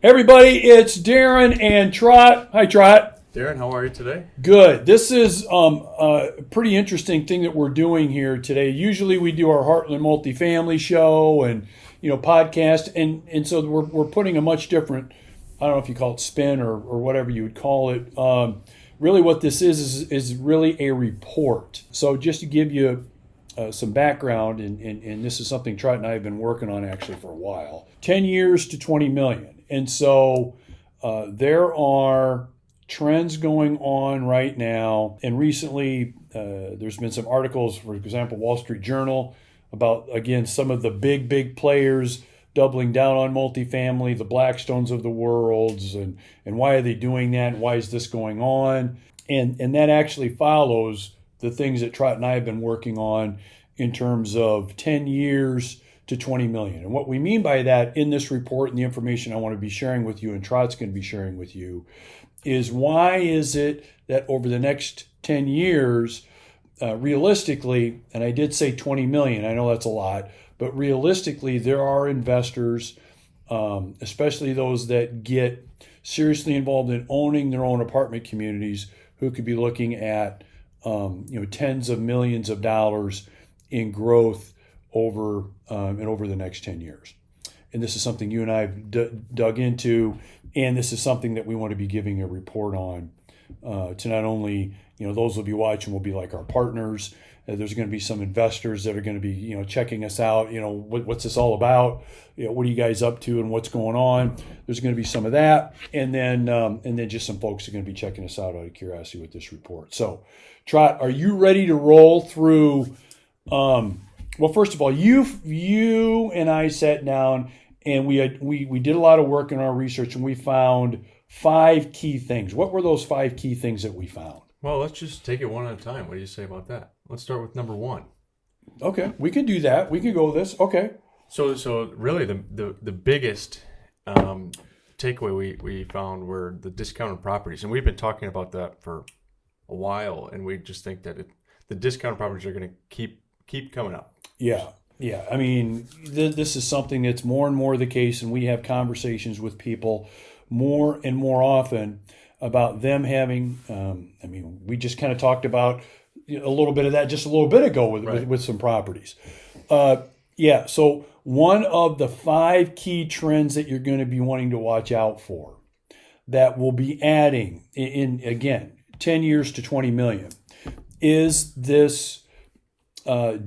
Everybody, it's Darren and Trot. Hi, Trot. Darren, how are you today? Good. This is a pretty interesting thing that we're doing here today. Usually we do our Heartland multifamily show and podcast, and so we're putting a much different, I don't know if you call it spin or whatever you would call it. Really what this is really a report. So just to give you some background, and this is something Trot and I have been working on actually for a while. 10 years to 20 million. And so there are trends going on right now. And recently there's been some articles, for example, Wall Street Journal, about, again, some of the big players doubling down on multifamily, the Blackstones of the world, and why are they doing that? Why is this going on? And that actually follows the things that Trot and I have been working on in terms of 10 years to 20 million. And what we mean by that in this report and the information I want to be sharing with you and Trot's going to be sharing with you is why is it that over the next 10 years, realistically, and I did say 20 million, I know that's a lot, but realistically there are investors, especially those that get seriously involved in owning their own apartment communities, who could be looking at tens of millions of dollars in growth over the next 10 years. And this is something you and I have dug into, and this is something that we want to be giving a report on to not only, those who will be watching will be like our partners. There's going to be some investors that are going to be, checking us out. What's this all about? What are you guys up to and what's going on? There's going to be some of that. And then just some folks are going to be checking us out of curiosity with this report. So, Trot, are you ready to roll through? Well, first of all, you and I sat down and we did a lot of work in our research, and we found 5 key things. What were those 5 key things that we found? Well, let's just take it one at a time. What do you say about that? Let's start with number 1. Okay, we can do that. We can go with this. Okay. So really the biggest takeaway we found were the discounted properties, and we've been talking about that for a while, and we just think that the discounted properties are going to keep coming up. Yeah. I mean, this is something that's more and more the case, and we have conversations with people more and more often about them having. We just kind of talked about a little bit of that just a little bit ago with some properties. So one of the 5 key trends that you're going to be wanting to watch out for that will be adding in again 10 years to 20 million is this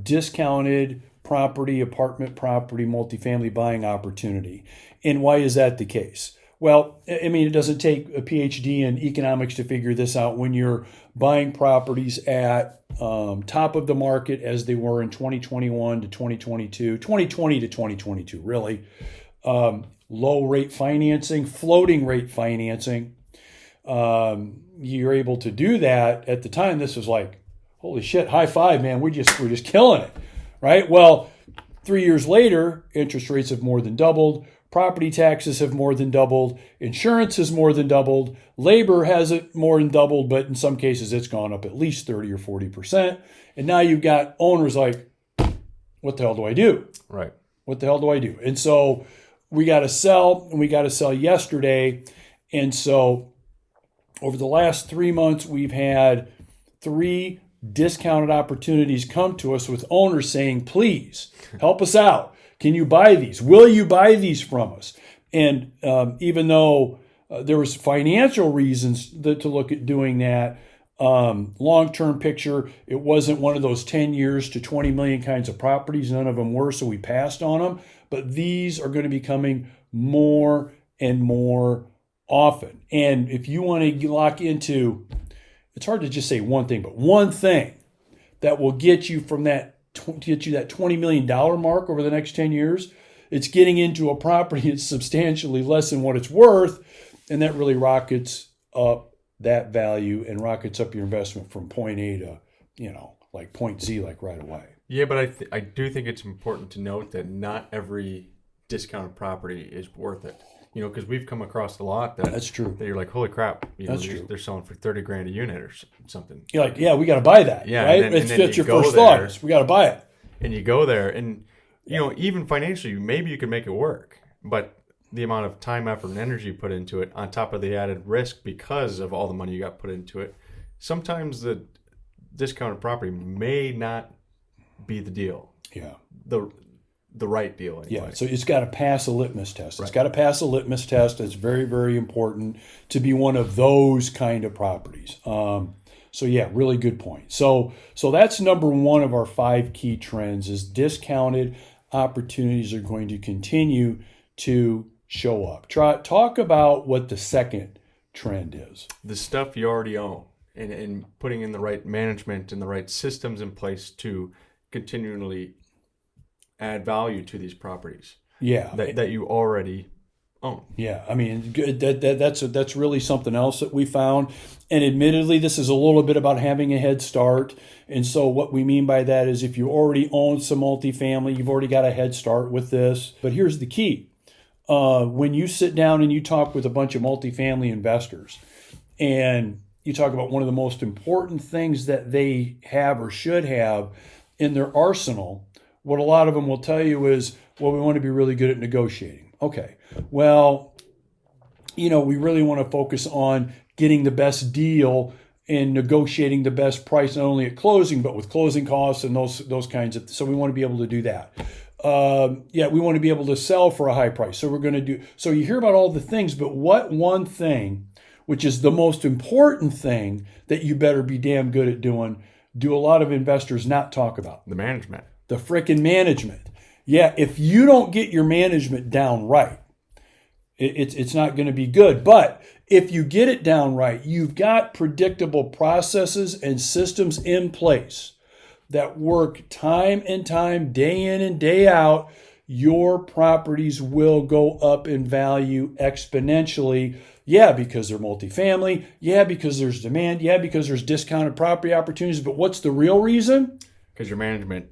discounted apartment property, multifamily buying opportunity. And why is that the case? Well, it doesn't take a PhD in economics to figure this out. When you're buying properties at top of the market as they were in 2021 to 2022, 2020 to 2022, really, low rate financing, floating rate financing, you're able to do that. At the time, this was like, holy shit, high five, man, we're just killing it, right? Well, 3 years later, interest rates have more than doubled. Property taxes have more than doubled. Insurance has more than doubled. Labor hasn't more than doubled, but in some cases it's gone up at least 30 or 40%. And now you've got owners like, what the hell do I do? Right. What the hell do I do? And so we got to sell, and we got to sell yesterday. And so over the last 3 months, we've had 3 discounted opportunities come to us with owners saying, please help us out. Can you buy these? Will you buy these from us? And even though there was financial reasons to look at doing that, long-term picture, it wasn't one of those 10 years to 20 million kinds of properties. None of them were, so we passed on them. But these are going to be coming more and more often. And if you want to lock into, it's hard to just say one thing, but one thing that will get you from that $20 million mark over the next 10 years, it's getting into a property that's substantially less than what it's worth, and that really rockets up that value and rockets up your investment from point A to, like point Z, like right away. Yeah, but I do think it's important to note that not every discounted property is worth it. Because we've come across a lot that's true. That you're like, holy crap, that's true. They're selling for $30,000 a unit or something. You're like, yeah, we got to buy that. Yeah, right. It's your first thought. We got to buy it. And you go there, and even financially, maybe you can make it work, but the amount of time, effort, and energy you put into it, on top of the added risk because of all the money you got put into it, sometimes the discounted property may not be the deal. Yeah. The right deal anyway. Yeah, so it's got to pass a litmus test. Right. It's got to pass a litmus test. It's very, very important to be one of those kind of properties. So yeah, really good point. So that's number one of our 5 key trends is discounted opportunities are going to continue to show up. Talk about what the second trend is. The stuff you already own and putting in the right management and the right systems in place to continually add value to these properties. Yeah. That you already own. Yeah, I mean, that's really something else that we found. And admittedly, this is a little bit about having a head start. And so what we mean by that is if you already own some multifamily, you've already got a head start with this. But here's the key. When you sit down and you talk with a bunch of multifamily investors and you talk about one of the most important things that they have or should have in their arsenal, what a lot of them will tell you is, well, we want to be really good at negotiating. Okay, well, we really want to focus on getting the best deal and negotiating the best price, not only at closing, but with closing costs and those kinds of, so we want to be able to do that. We want to be able to sell for a high price. So we're going to do, so you hear about all the things, but what one thing, which is the most important thing that you better be damn good at doing, do a lot of investors not talk about? The management. The frickin' management. Yeah, if you don't get your management down right, it's not going to be good. But if you get it down right, you've got predictable processes and systems in place that work time and time, day in and day out, your properties will go up in value exponentially. Yeah, because they're multifamily. Yeah, because there's demand. Yeah, because there's discounted property opportunities. But what's the real reason? Because your management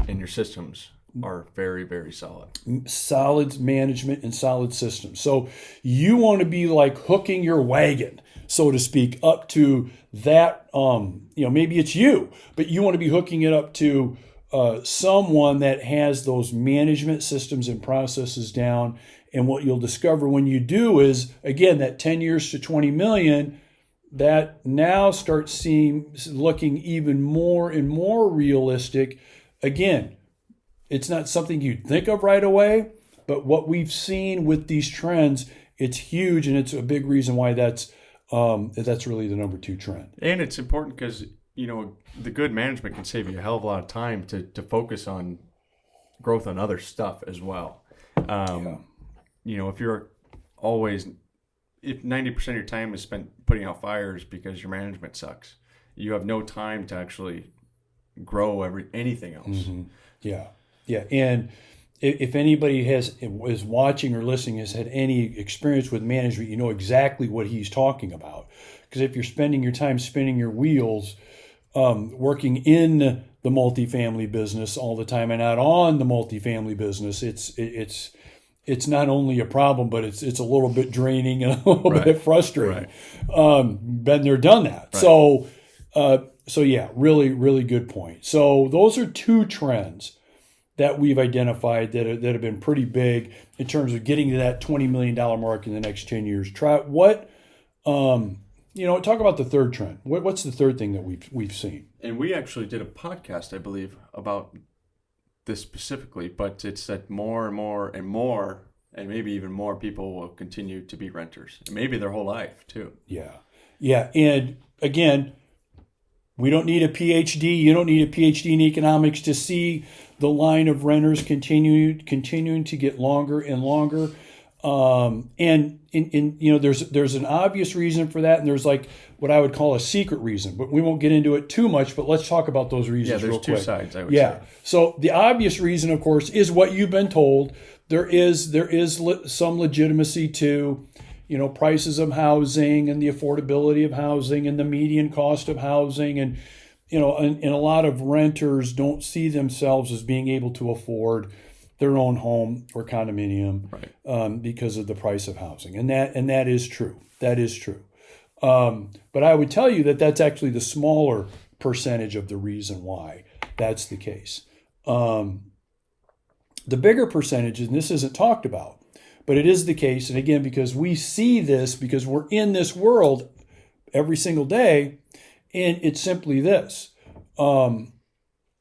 and your systems are very, very solid. Solid management and solid systems. So you want to be like hooking your wagon, so to speak, up to that, maybe it's you, but you want to be hooking it up to someone that has those management systems and processes down. And what you'll discover when you do is, again, that 10 years to 20 million, that now starts looking even more and more realistic. Again, it's not something you'd think of right away, but what we've seen with these trends, it's huge, and it's a big reason why that's really the number 2 trend. And it's important because, the good management can save you a hell of a lot of time to focus on growth on other stuff as well. If you're always, if 90% of your time is spent putting out fires because your management sucks, you have no time to actually grow anything else. Mm-hmm. Yeah. And if anybody is watching or listening has had any experience with management, you know exactly what he's talking about. Because if you're spending your time spinning your wheels, working in the multifamily business all the time and not on the multifamily business, it's not only a problem, but it's a little bit draining and a little bit frustrating. Right. Been there, done that. Right. So yeah, really, really good point. So those are 2 trends that we've identified that have been pretty big in terms of getting to that $20 million mark in the next 10 years. Talk about the third trend. What's the third thing that we've seen? And we actually did a podcast, I believe, about this specifically, but it's that more and more and more, and maybe even more people will continue to be renters, and maybe their whole life too. Yeah. And again, we don't need a PhD. You don't need a PhD in economics to see the line of renters continuing to get longer and longer. There's an obvious reason for that, and there's like what I would call a secret reason, but we won't get into it too much. But let's talk about those reasons real quick. Yeah, there's 2 sides, I would say. So the obvious reason, of course, is what you've been told. There is some legitimacy to, prices of housing and the affordability of housing and the median cost of housing, and and a lot of renters don't see themselves as being able to afford their own home or condominium, right, because of the price of housing, and that is true. That is true. But I would tell you that that's actually the smaller percentage of the reason why that's the case. The bigger percentage, and this isn't talked about, but it is the case. And again, because we see this, because we're in this world every single day, and it's simply this. Well,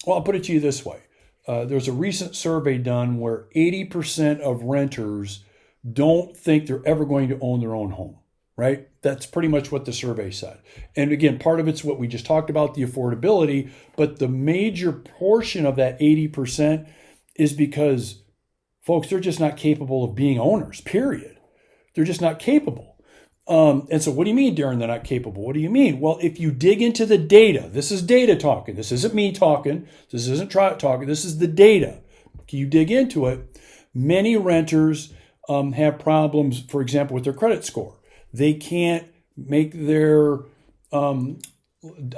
I'll put it to you this way. There's a recent survey done where 80% of renters don't think they're ever going to own their own home, right? That's pretty much what the survey said. And again, part of it's what we just talked about, the affordability, but the major portion of that 80% is because, folks, they're just not capable of being owners, period. They're just not capable. And so what do you mean, Darren, they're not capable? What do you mean? Well, if you dig into the data, this is data talking. This isn't me talking. This isn't Trot talking. This is the data. You dig into it. Many renters have problems, for example, with their credit score. They can't make their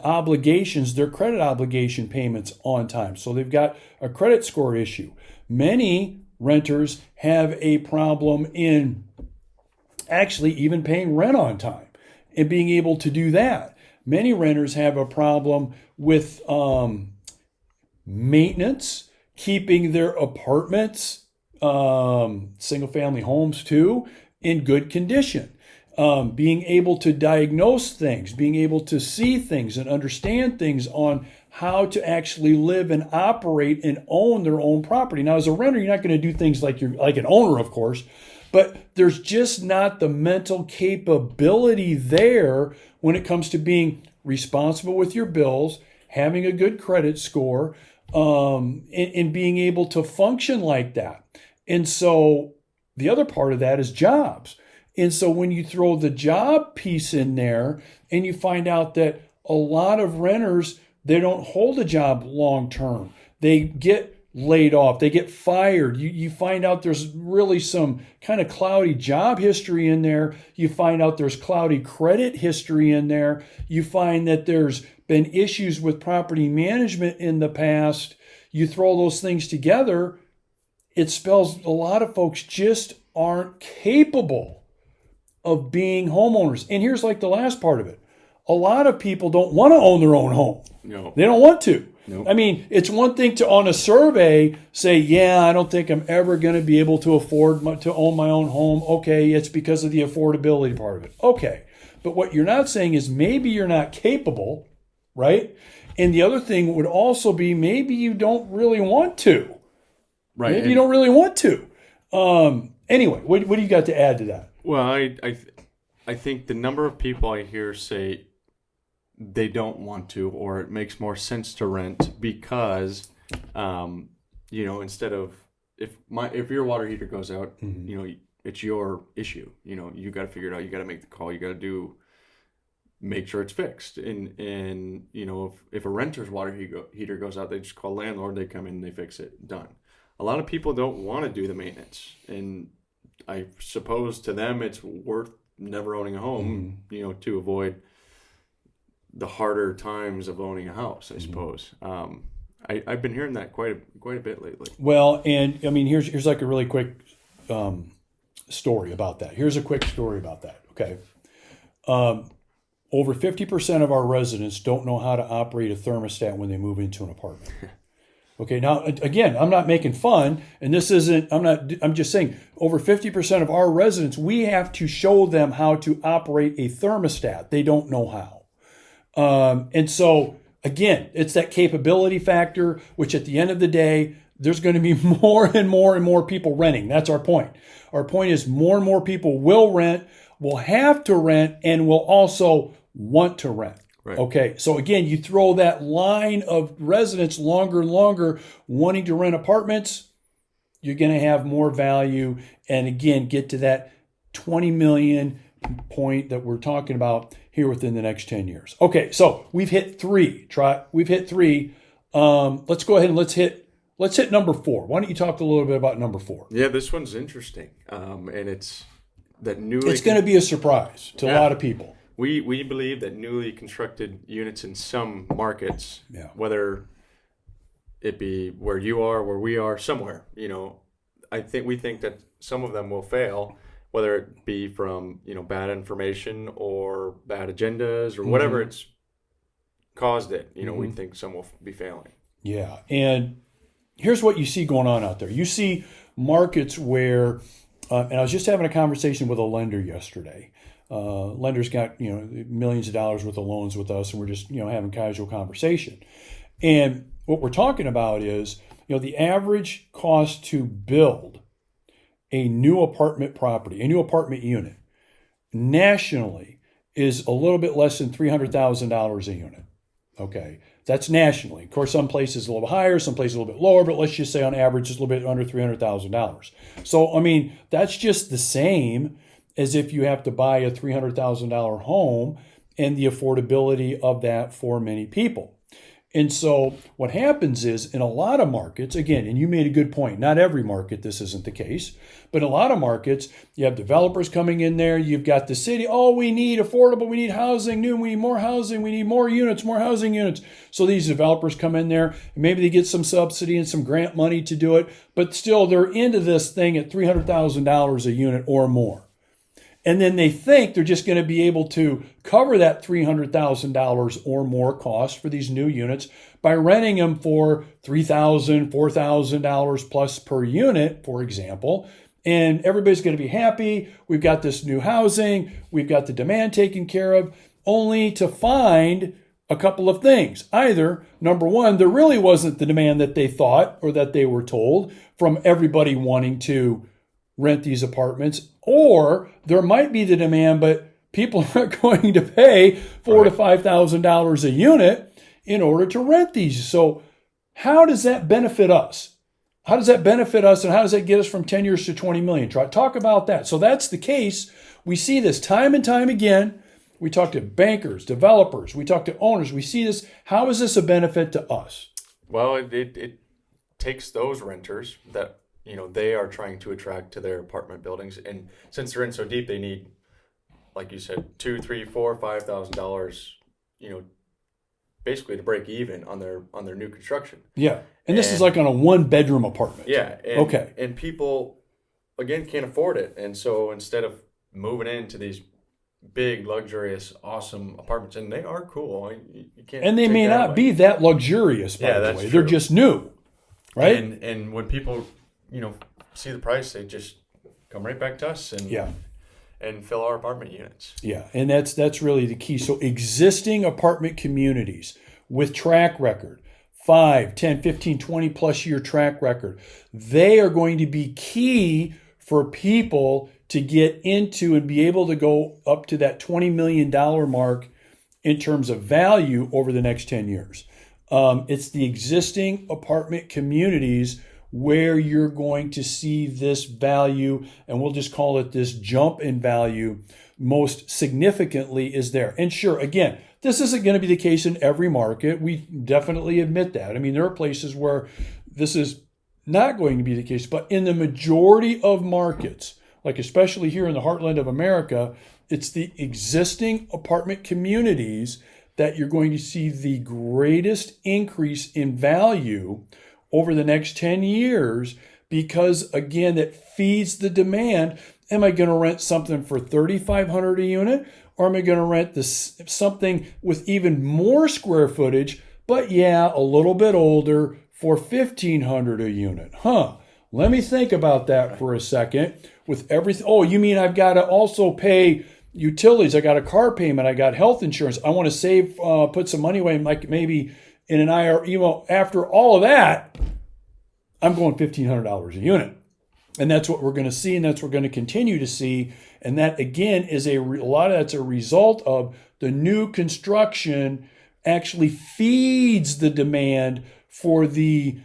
obligations, their credit obligation payments on time. So they've got a credit score issue. Many renters have a problem in actually even paying rent on time and being able to do that. Many renters have a problem with maintenance, keeping their apartments, single family homes too, in good condition. Being able to diagnose things, being able to see things and understand things on how to actually live and operate and own their own property. Now, as a renter, you're not going to do things like you're like an owner, of course, but there's just not the mental capability there when it comes to being responsible with your bills, having a good credit score, and being able to function like that. And so the other part of that is jobs. And so when you throw the job piece in there and you find out that a lot of renters, they don't hold a job long term. They get laid off, they get fired. You find out there's really some kind of cloudy job history in there. You find out there's cloudy credit history in there. You find that there's been issues with property management in the past. You throw those things together, it spells a lot of folks just aren't capable of being homeowners. And here's like the last part of it. A lot of people don't want to own their own home. No. They don't want to. Nope. I mean, it's one thing to, on a survey, say, yeah, I don't think I'm ever going to be able to afford to own my own home. Okay, it's because of the affordability part of it. Okay. But what you're not saying is maybe you're not capable, right? And the other thing would also be maybe you don't really want to. Right. Maybe you don't really want to. Anyway, what do you got to add to that? Well, I think the number of people I hear say they don't want to, or it makes more sense to rent because, instead of if your water heater goes out, Mm-hmm. It's your issue. You got to figure it out. You got to make the call. You got to make sure it's fixed. And if a renter's water heater goes out, they just call landlord. They come in, they fix it, done. A lot of people don't want to do the maintenance, and I suppose to them it's worth never owning a home, to avoid the harder times of owning a house, I suppose. I've been hearing that quite a bit lately. Well, and I mean, here's like a really quick story about that. Here's a quick story about that. Okay. Over 50% of our residents don't know how to operate a thermostat when they move into an apartment. Okay, now, again, I'm not making fun, and this isn't, I'm just saying, over 50% of our residents, we have to show them how to operate a thermostat. They don't know how. And so, again, it's that capability factor, which at the end of the day, there's going to be more and more and more people renting. That's our point. Our point is more and more people will rent, will have to rent, and will also want to rent. Right. Okay, so again, you throw that line of residents longer and longer wanting to rent apartments, you're going to have more value, and again, get to that 20 million point that we're talking about here within the next 10 years. Okay, so we've hit three. We've hit three. Let's go ahead and let's hit number 4. Why don't you talk a little bit about number 4? Yeah, this one's interesting, and it's that It's going to be a surprise to a lot of people. We believe that newly constructed units in some markets, whether it be where you are, where we are, somewhere, we think that some of them will fail, whether it be from, bad information or bad agendas or whatever it's caused it. We think some will be failing. Yeah. And here's what you see going on out there. You see markets where And I was just having a conversation with a lender yesterday. Lenders got millions of dollars worth of loans with us, and we're just having casual conversation. And what we're talking about is the average cost to build a new apartment property, a new apartment unit, nationally is a little bit less than $300,000 a unit. Okay, that's nationally. Of course, some places a little higher, some places a little bit lower, but let's just say on average it's a little bit under $300,000. So, I mean, that's just the same as if you have to buy a $300,000 home and the affordability of that for many people. And so what happens is in a lot of markets, again, and you made a good point, not every market this isn't the case, but in a lot of markets, you have developers coming in there, you've got the city, we need affordable, we need housing, we need more housing, we need more units, more housing units. So these developers come in there, and maybe they get some subsidy and some grant money to do it, but still they're into this thing at $300,000 a unit or more. And then they think they're just going to be able to cover that $300,000 or more cost for these new units by renting them for $3,000, $4,000 plus per unit, for example. And everybody's going to be happy. We've got this new housing. We've got the demand taken care of, only to find a couple of things. Either, number one, there really wasn't the demand that they thought or that they were told from everybody wanting to rent these apartments, or there might be the demand, but people aren't going to pay $4,000 to $5,000 a unit in order to rent these. So how does that benefit us? How does that benefit us, and how does that get us from 10 years to 20 million? Talk about that. So that's the case. We see this time and time again. We talk to bankers, developers, we talk to owners. We see this. How is this a benefit to us? Well, it takes those renters that they are trying to attract to their apartment buildings, and since they're in so deep, they need, like you said, $2,000, $3,000, $4,000, $5,000, basically to break even on their new construction. Yeah, and this is like on a 1-bedroom apartment. Yeah. Okay. And people, again, can't afford it, and so instead of moving into these big, luxurious, awesome apartments, and they are cool, you can't. And they may not be that luxurious, by the way. True. They're just new, right? And when people see the price, they just come right back to us and fill our apartment units. Yeah, and that's really the key. So existing apartment communities with track record, 5, 10, 15, 20 plus year track record, they are going to be key for people to get into and be able to go up to that $20 million mark in terms of value over the next 10 years. It's the existing apartment communities where you're going to see this value, and we'll just call it this jump in value, most significantly is there. And sure, again, this isn't going to be the case in every market. We definitely admit that. I mean, there are places where this is not going to be the case, but in the majority of markets, like especially here in the Heartland of America, it's the existing apartment communities that you're going to see the greatest increase in value over the next 10 years, because again, that feeds the demand. Am I going to rent something for $3,500 a unit, or am I going to rent something with even more square footage, but a little bit older for $1,500 a unit? Let me think about that for a second. With everything, you mean I've got to also pay utilities? I got a car payment. I got health insurance. I want to save, put some money away, like maybe in an IRA. After all of that, I'm going $1,500 a unit. And that's what we're going to see, and that's what we're going to continue to see. And that, again, is a lot of that's a result of the new construction actually feeds the demand for the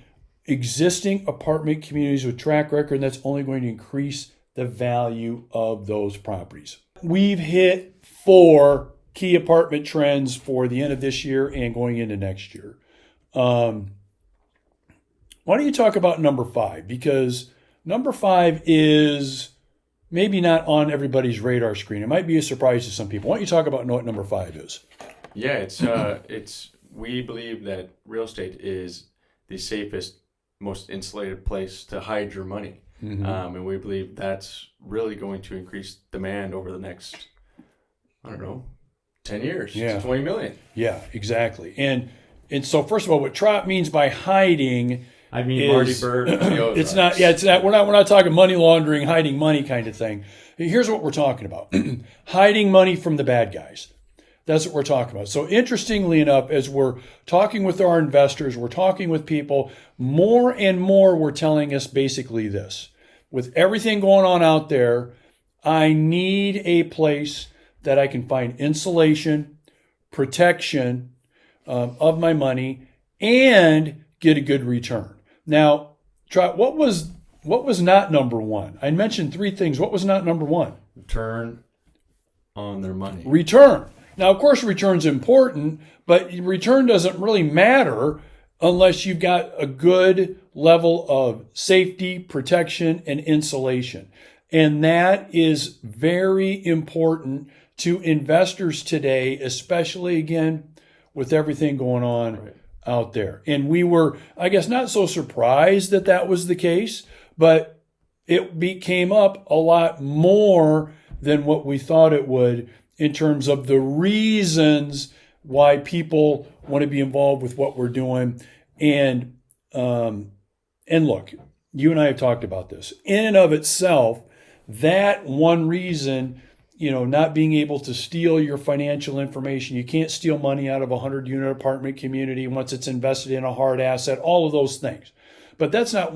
existing apartment communities with track record, and that's only going to increase the value of those properties. We've hit 4 key apartment trends for the end of this year and going into next year. Why don't you talk about number 5? Because number 5 is maybe not on everybody's radar screen. It might be a surprise to some people. Why don't you talk about what number 5 is? Yeah, we believe that real estate is the safest, most insulated place to hide your money. Mm-hmm. And we believe that's really going to increase demand over the next, 10 years to 20 million. Yeah, exactly. And so first of all, what Trot means by hiding I mean, Marty Bird. It's not. Yeah, it's not. We're not talking money laundering, hiding money kind of thing. Here's what we're talking about: hiding money from the bad guys. That's what we're talking about. So interestingly enough, as we're talking with our investors, we're talking with people, more and more we're telling us basically this. With everything going on out there, I need a place that I can find insulation, protection of my money, and get a good return. Now, what was not number one? I mentioned three things. What was not number one? Return on their money. Return. Now, of course, return's important, but return doesn't really matter unless you've got a good level of safety, protection, and insulation. And that is very important to investors today, especially, again, with everything going on out there. And we were, I guess, not so surprised that that was the case, but it came up a lot more than what we thought it would in terms of the reasons why people want to be involved with what we're doing. And look, you and I have talked about this. In and of itself, that one reason, not being able to steal your financial information, you can't steal money out of a 100-unit apartment community once it's invested in a hard asset, all of those things. But that's not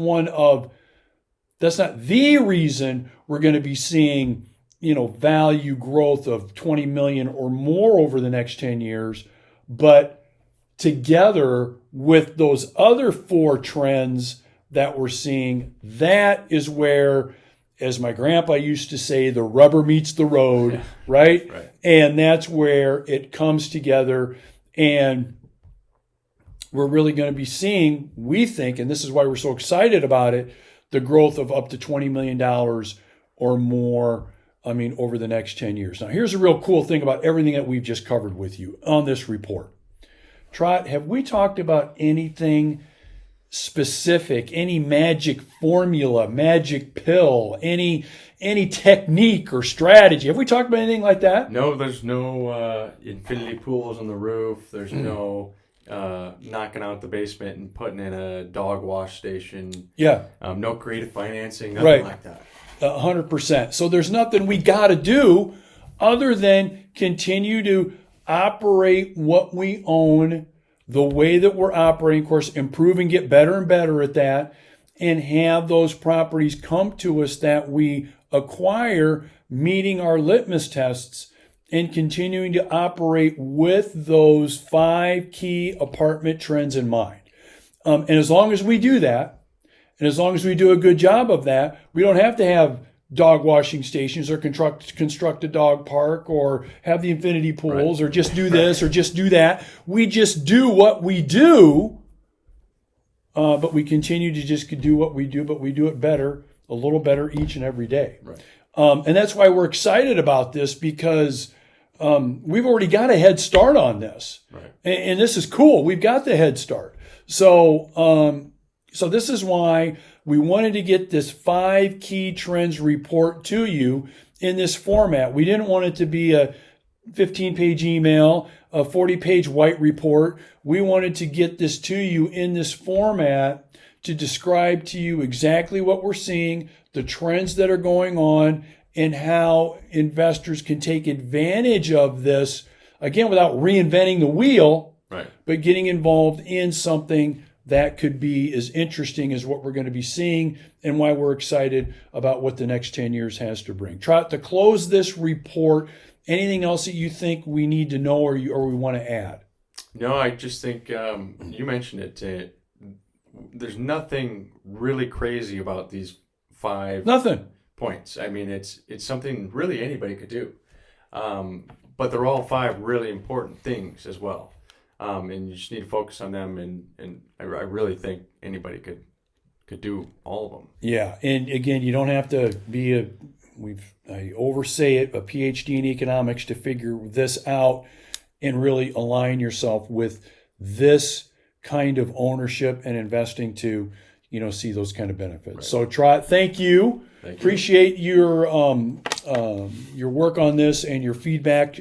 the reason we're going to be seeing value growth of 20 million or more over the next 10 years. But together with those other four trends that we're seeing, that is where, as my grandpa used to say, the rubber meets the road, right? And that's where it comes together. And we're really going to be seeing, we think, and this is why we're so excited about it, the growth of up to $20 million or more over the next 10 years. Now, here's a real cool thing about everything that we've just covered with you on this report. Trot, have we talked about anything specific, any magic formula, magic pill, any technique or strategy? Have we talked about anything like that? No, there's no infinity pools on the roof. There's no knocking out the basement and putting in a dog wash station. Yeah. No creative financing, nothing like that. 100%. So there's nothing we got to do other than continue to operate what we own the way that we're operating, of course, improve and get better and better at that, and have those properties come to us that we acquire, meeting our litmus tests, and continuing to operate with those 5 key apartment trends in mind. And as long as we do that, and as long as we do a good job of that, we don't have to have dog washing stations or construct a dog park or have the infinity pools or just do this or just do that. We just do what we do, but we continue to just do what we do, but we do it better, a little better each and every day. And that's why we're excited about this, because we've already got a head start on this. And this is cool. We've got the head start. So this is why we wanted to get this 5 key trends report to you in this format. We didn't want it to be a 15-page email, a 40-page white report. We wanted to get this to you in this format to describe to you exactly what we're seeing, the trends that are going on, and how investors can take advantage of this, again, without reinventing the wheel, but getting involved in something that could be as interesting as what we're going to be seeing, and why we're excited about what the next 10 years has to bring. Trot, to close this report, anything else that you think we need to know or we want to add? No, I just think you mentioned it. There's nothing really crazy about these 5 points. I mean, it's something really anybody could do. But they're all 5 really important things as well. And you just need to focus on them, and I really think anybody could do all of them. Yeah, and again, you don't have to be I oversay it, a PhD in economics to figure this out and really align yourself with this kind of ownership and investing to, see those kind of benefits. So Trot, thank you. Appreciate your work on this and your feedback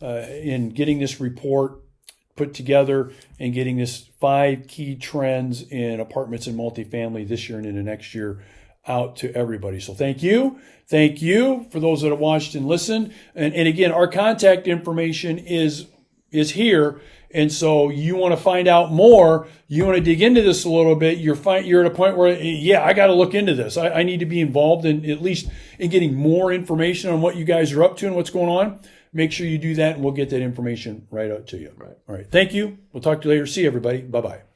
in getting this report put together and getting this 5 key trends in apartments and multifamily this year and into next year out to everybody. So thank you. Thank you for those that have watched and listened. And again, our contact information is here. And so you want to find out more, you want to dig into this a little bit, you're at a point where, yeah, I got to look into this. I need to be involved in at least in getting more information on what you guys are up to and what's going on. Make sure you do that, and we'll get that information right out to you. Right. All right. Thank you. We'll talk to you later. See you, everybody. Bye-bye.